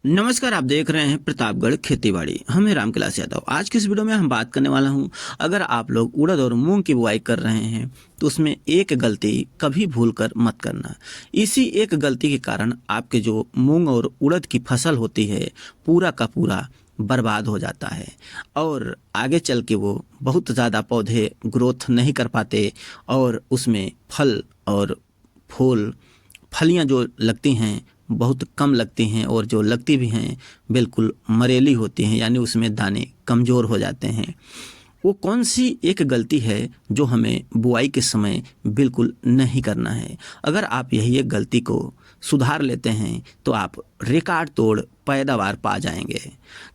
नमस्कार, आप देख रहे हैं प्रतापगढ़ खेतीबाड़ी। हम हैं रामविलास यादव। आज की इस वीडियो में हम बात करने वाला हूं, अगर आप लोग उड़द और मूंग की बुआई कर रहे हैं तो उसमें एक गलती कभी भूलकर मत करना। इसी एक गलती के कारण आपके जो मूंग और उड़द की फसल होती है पूरा का पूरा बर्बाद हो जाता है और आगे चल के वो बहुत ज़्यादा पौधे ग्रोथ नहीं कर पाते और उसमें फल और फूल फलियां जो लगती हैं बहुत कम लगती हैं और जो लगती भी हैं बिल्कुल मरेली होती हैं, यानी उसमें दाने कमज़ोर हो जाते हैं। वो कौन सी एक गलती है जो हमें बुआई के समय बिल्कुल नहीं करना है। अगर आप यही एक गलती को सुधार लेते हैं तो आप रिकॉर्ड तोड़ पैदावार पा जाएंगे।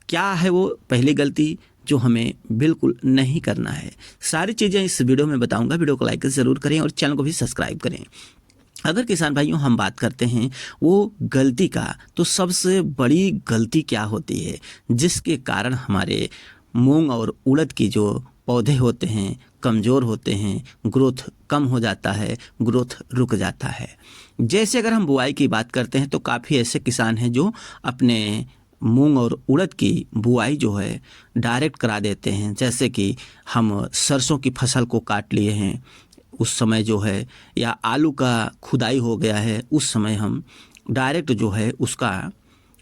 क्या है वो पहली गलती जो हमें बिल्कुल नहीं करना है? सारी चीज़ें इस वीडियो में बताऊंगा। वीडियो को लाइक ज़रूर करें और चैनल को भी सब्सक्राइब करें। अगर किसान भाइयों हम बात करते हैं वो गलती का, तो सबसे बड़ी गलती क्या होती है जिसके कारण हमारे मूंग और उड़द की जो पौधे होते हैं कमज़ोर होते हैं, ग्रोथ कम हो जाता है, ग्रोथ रुक जाता है। जैसे अगर हम बुआई की बात करते हैं तो काफ़ी ऐसे किसान हैं जो अपने मूंग और उड़द की बुआई जो है डायरेक्ट करा देते हैं। जैसे कि हम सरसों की फसल को काट लिए हैं उस समय जो है, या आलू का खुदाई हो गया है उस समय हम डायरेक्ट जो है उसका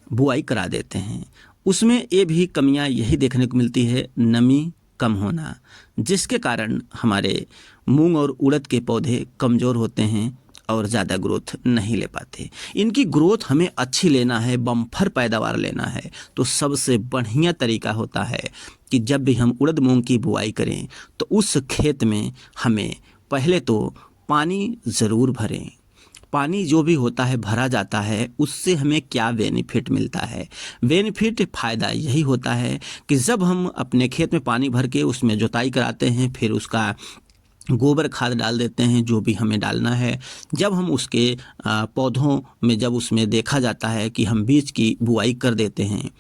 बुआई करा देते हैं। उसमें ये भी कमियां यही देखने को मिलती है, नमी कम होना, जिसके कारण हमारे मूंग और उड़द के पौधे कमज़ोर होते हैं और ज़्यादा ग्रोथ नहीं ले पाते। इनकी ग्रोथ हमें अच्छी लेना है, बम्फर पैदावार लेना है, तो सबसे बढ़िया तरीका होता है कि जब भी हम उड़द मूंग की बुआई करें तो उस खेत में हमें पहले तो पानी ज़रूर भरें। पानी जो भी होता है भरा जाता है, उससे हमें क्या बेनिफिट मिलता है? बेनिफिट फ़ायदा यही होता है कि जब हम अपने खेत में पानी भर के उसमें जुताई कराते हैं, फिर उसका गोबर खाद डाल देते हैं जो भी हमें डालना है। जब हम उसके पौधों में जब उसमें देखा जाता है कि हम बीज की बुआई कर देते हैं,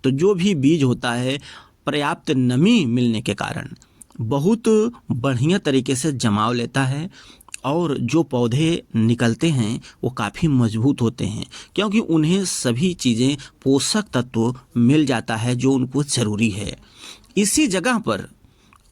तो जो भी बीज होता है पर्याप्त नमी मिलने के कारण बहुत बढ़िया तरीके से जमाव लेता है और जो पौधे निकलते हैं वो काफ़ी मजबूत होते हैं, क्योंकि उन्हें सभी चीज़ें पोषक तत्व मिल जाता है जो उनको ज़रूरी है। इसी जगह पर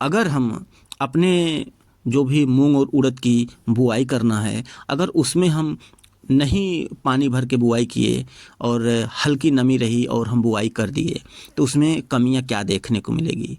अगर हम अपने जो भी मूंग और उड़द की बुआई करना है, अगर उसमें हम नहीं पानी भर के बुआई किए और हल्की नमी रही और हम बुआई कर दिए, तो उसमें कमियां क्या देखने को मिलेगी?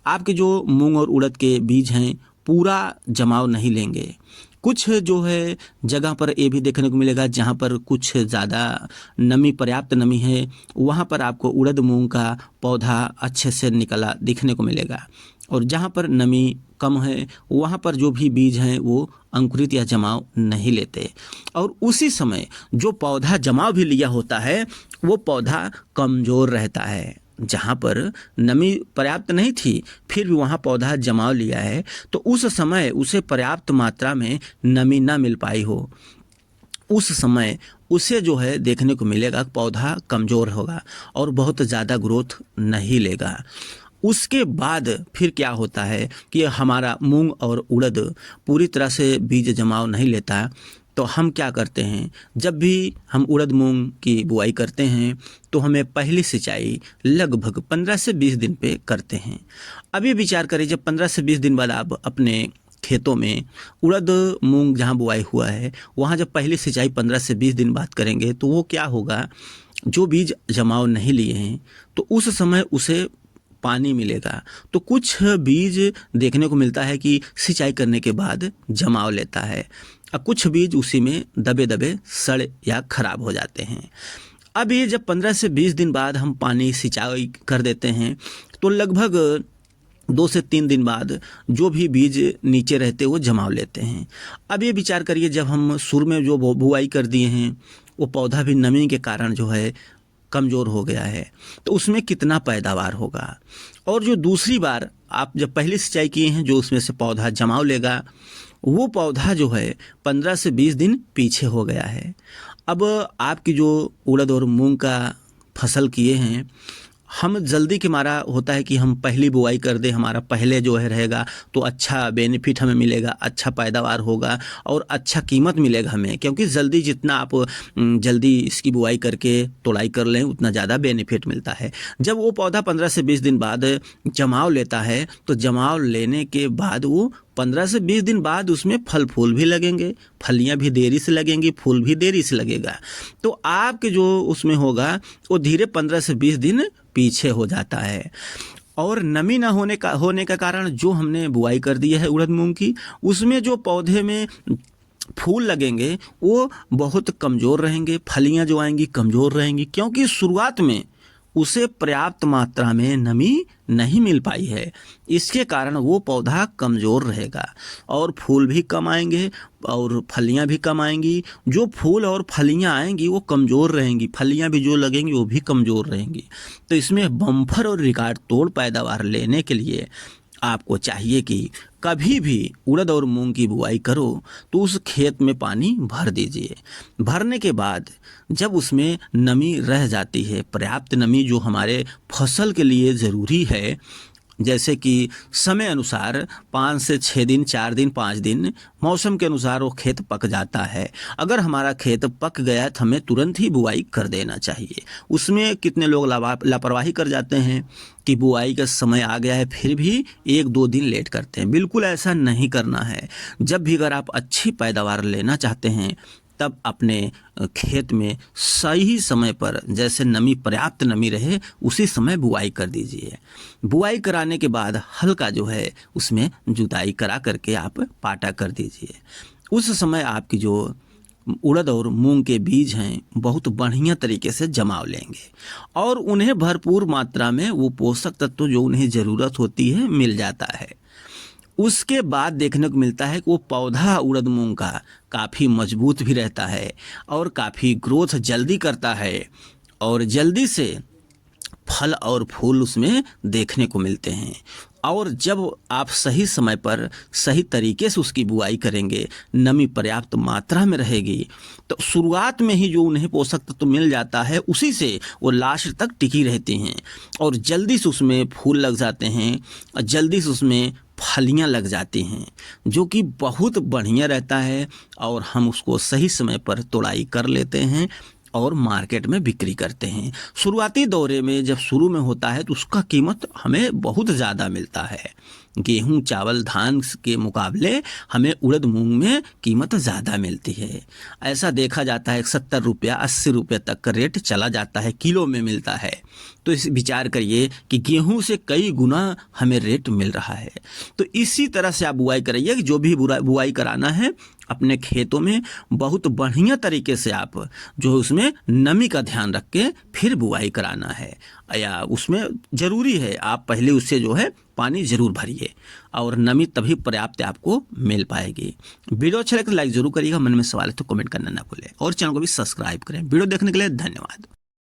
आपके जो मूंग और उड़द के बीज हैं पूरा जमाव नहीं लेंगे। कुछ जो है जगह पर ये भी देखने को मिलेगा जहाँ पर कुछ ज़्यादा नमी, पर्याप्त नमी है, वहाँ पर आपको उड़द मूंग का पौधा अच्छे से निकला दिखने को मिलेगा। और जहाँ पर नमी कम है वहाँ पर जो भी बीज हैं वो अंकुरित या जमाव नहीं लेते, और उसी समय जो पौधा जमाव भी लिया होता है वो पौधा कमज़ोर रहता है। जहाँ पर नमी पर्याप्त नहीं थी फिर भी वहाँ पौधा जमाव लिया है, तो उस समय उसे पर्याप्त मात्रा में नमी ना मिल पाई हो, उस समय उसे जो है देखने को मिलेगा पौधा कमज़ोर होगा और बहुत ज़्यादा ग्रोथ नहीं लेगा। उसके बाद फिर क्या होता है कि हमारा मूंग और उड़द पूरी तरह से बीज जमाव नहीं लेता, तो हम क्या करते हैं, जब भी हम उड़द मूंग की बुआई करते हैं तो हमें पहली सिंचाई लगभग 15 से 20 दिन पे करते हैं। अभी विचार करें, जब 15 से 20 दिन बाद आप अपने खेतों में उड़द मूंग जहाँ बुआई हुआ है वहाँ जब पहली सिंचाई 15 से 20 दिन बाद करेंगे तो वो क्या होगा, जो बीज जमाव नहीं लिए हैं तो उस समय उसे पानी मिलेगा। तो कुछ बीज देखने को मिलता है कि सिंचाई करने के बाद जमाव लेता है, और कुछ बीज उसी में दबे दबे सड़ या खराब हो जाते हैं। अब ये जब 15 से 20 दिन बाद हम पानी सिंचाई कर देते हैं तो लगभग 2 से 3 दिन बाद जो भी बीज नीचे रहते वो जमाव लेते हैं। अब ये विचार करिए, जब हम शुरू में जो बुआई कर दिए हैं वो पौधा भी नमी के कारण जो है कमज़ोर हो गया है, तो उसमें कितना पैदावार होगा। और जो दूसरी बार आप जब पहली सिंचाई किए हैं जो उसमें से पौधा जमाव लेगा, वो पौधा जो है 15 से 20 दिन पीछे हो गया है। अब आपकी जो उड़द और मूंग का फसल किए हैं हम जल्दी के मारा होता है कि हम पहली बुआई कर दें, हमारा पहले जो है रहेगा तो अच्छा बेनिफिट हमें मिलेगा, अच्छा पैदावार होगा और अच्छा कीमत मिलेगा हमें, क्योंकि जल्दी जितना आप जल्दी इसकी बुआई करके तोड़ाई कर लें उतना ज़्यादा बेनिफिट मिलता है। जब वो पौधा 15 से 20 दिन बाद जमाव लेता है तो जमाव लेने के बाद वो 15 से 20 दिन बाद उसमें फल फूल भी लगेंगे, फलियां भी देरी से लगेंगी, फूल भी देरी से लगेगा। तो आपके जो उसमें होगा वो धीरे 15 से 20 दिन पीछे हो जाता है। और नमी ना होने का कारण जो हमने बुआई कर दी है उड़द मूंग की, उसमें जो पौधे में फूल लगेंगे वो बहुत कमज़ोर रहेंगे, फलियां जो आएंगी कमज़ोर रहेंगी, क्योंकि शुरुआत में उसे पर्याप्त मात्रा में नमी नहीं मिल पाई है। इसके कारण वो पौधा कमज़ोर रहेगा और फूल भी कम आएंगे और फलियां भी कम आएंगी। जो फूल और फलियां आएंगी वो कमज़ोर रहेंगी, फलियां भी जो लगेंगी वो भी कमज़ोर रहेंगी। तो इसमें बम्पर और रिकॉर्ड तोड़ पैदावार लेने के लिए आपको चाहिए कि कभी भी उड़द और मूंग की बुआई करो तो उस खेत में पानी भर दीजिए। भरने के बाद जब उसमें नमी रह जाती है, पर्याप्त नमी जो हमारे फसल के लिए ज़रूरी है, जैसे कि समय अनुसार 5 से 6 दिन, 4 दिन, 5 दिन, मौसम के अनुसार वो खेत पक जाता है। अगर हमारा खेत पक गया तो हमें तुरंत ही बुआई कर देना चाहिए। उसमें कितने लोग लापरवाही कर जाते हैं कि बुआई का समय आ गया है फिर भी 1-2 दिन लेट करते हैं। बिल्कुल ऐसा नहीं करना है। जब भी अगर आप अच्छी पैदावार लेना चाहते हैं तब अपने खेत में सही समय पर, जैसे नमी पर्याप्त नमी रहे उसी समय बुआई कर दीजिए। बुआई कराने के बाद हल्का जो है उसमें जुताई करा करके आप पाटा कर दीजिए। उस समय आपकी जो उड़द और मूंग के बीज हैं बहुत बढ़िया तरीके से जमाव लेंगे और उन्हें भरपूर मात्रा में वो पोषक तत्व जो उन्हें ज़रूरत होती है मिल जाता है। उसके बाद देखने को मिलता है कि वो पौधा उड़द मूंग का काफ़ी मजबूत भी रहता है और काफ़ी ग्रोथ जल्दी करता है और जल्दी से फल और फूल उसमें देखने को मिलते हैं। और जब आप सही समय पर सही तरीके से उसकी बुआई करेंगे, नमी पर्याप्त मात्रा में रहेगी, तो शुरुआत में ही जो उन्हें पोषक तत्व तो मिल जाता है उसी से वो लास्ट तक टिकी रहती हैं और जल्दी से उसमें फूल लग जाते हैं और जल्दी से उसमें फलियां लग जाती हैं, जो कि बहुत बढ़िया रहता है और हम उसको सही समय पर तोड़ाई कर लेते हैं और मार्केट में बिक्री करते हैं। शुरुआती दौरे में जब शुरू में होता है तो उसका कीमत हमें बहुत ज़्यादा मिलता है। गेहूं, चावल, धान के मुकाबले हमें उड़द मूंग में कीमत ज़्यादा मिलती है। ऐसा देखा जाता है 70 रुपया 80 रुपये तक का रेट चला जाता है, किलो में मिलता है। तो इस विचार करिए कि गेहूं से कई गुना हमें रेट मिल रहा है। तो इसी तरह से आप बुआई करिए कि जो भी बुआई कराना है अपने खेतों में बहुत बढ़िया तरीके से आप जो उसमें नमी का ध्यान रख के फिर बुआई कराना है, या उसमें ज़रूरी है आप पहले उससे जो है पानी ज़रूर भरिए और नमी तभी पर्याप्त आपको मिल पाएगी। वीडियो अच्छा लगे तो लाइक ज़रूर करिएगा, मन में सवाल है तो कमेंट करना ना भूलें और चैनल को भी सब्सक्राइब करें। वीडियो देखने के लिए धन्यवाद।